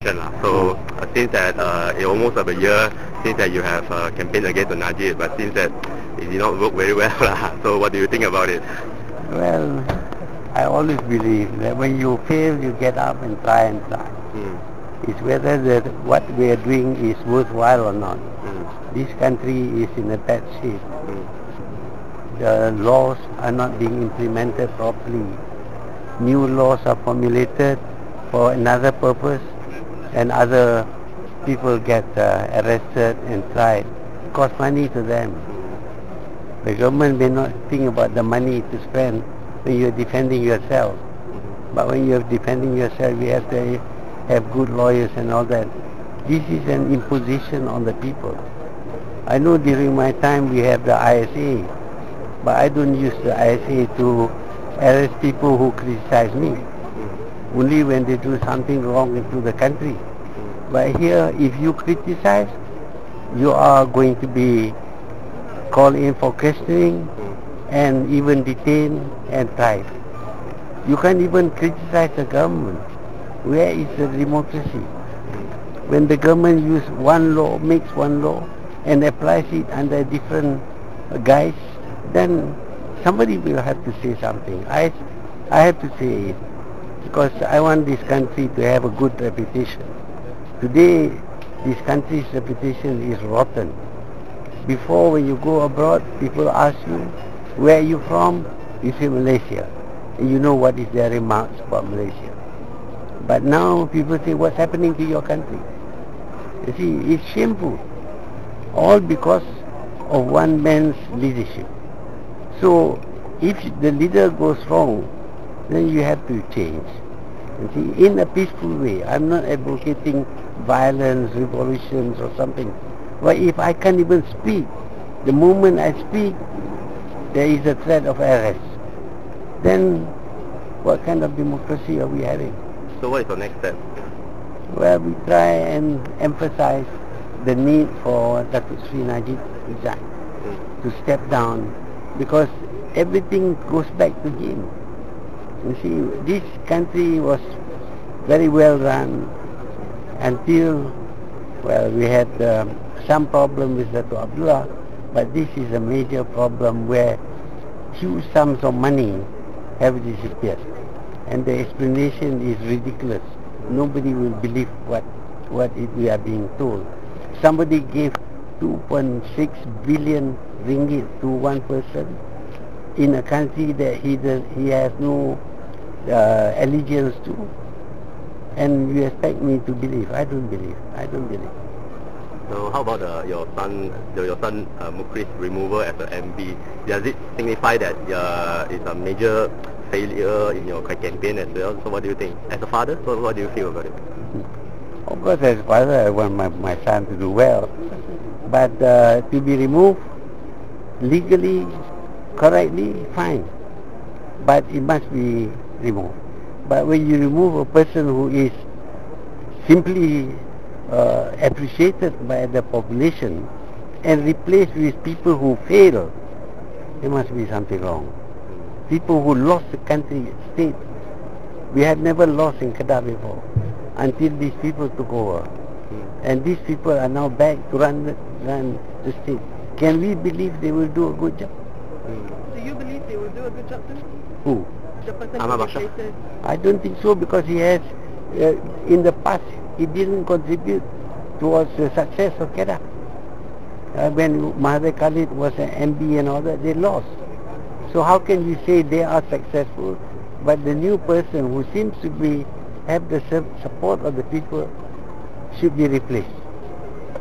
election. So since that almost of a year since that you have campaigned against Najib, but since that it did not work very well. So what do you think about it? Well, I always believe that when you fail, you get up and try and try. It's whether that what we are doing is worthwhile or not. This country is in a bad shape. The laws are not being implemented properly. New laws are formulated for another purpose, and other people get arrested and tried. It costs money to them. The government may not think about the money to spend when you're defending yourself. But when you're defending yourself, you have to have good lawyers and all that. This is an imposition on the people. I know during my time we have the ISA, but I don't use the ISA to arrest people who criticize me. Only when they do something wrong to the country. But here, if you criticize, you are going to be called in for questioning and even detained and tried. You can't even criticize the government. Where is the democracy? When the government uses one law, makes one law, and applies it under different guise, then somebody will have to say something. I have to say it, because I want this country to have a good reputation. Today, this country's reputation is rotten. Before, when you go abroad, people ask you, where are you from? You say Malaysia. And you know what is their remarks about Malaysia. But now people say, what's happening to your country? You see, it's shameful. All because of one man's leadership. So, if the leader goes wrong, then you have to change. You see, in a peaceful way. I'm not advocating violence, revolutions or something. But if I can't even speak, the moment I speak, there is a threat of arrest. Then, what kind of democracy are we having? So what is the next step? Well, we try and emphasize the need for Datuk Sri Najib to step down, because everything goes back to him. You see, this country was very well run until, well, we had some problem with Datuk Abdullah, but this is a major problem where huge sums of money have disappeared. And the explanation is ridiculous. Nobody will believe what we are being told. Somebody gave 2.6 billion ringgit to one person in a country that he has no allegiance to, and you expect me to believe? I don't believe. So how about your son Mukri's removal as an MB? Does it signify that it's a major failure in your campaign as well? So what do you think? As a father, what do you feel about it? Of course, as a father, I want my son to do well. But to be removed legally, correctly, fine. But it must be removed. But when you remove a person who is simply appreciated by the population and replaced with people who fail, there must be something wrong. People who lost the country, state. We had never lost in Kedah before until these people took over. And these people are now back to run the state. Can we believe they will do a good job? Do you believe they will do a good job then? Who? The person who replaces? I don't think so, because he has, in the past, he didn't contribute towards the success of Kedah. When Mahathir Khalid was an MB and all that, they lost. So how can you say they are successful, but the new person who seems to have the support of the people should be replaced?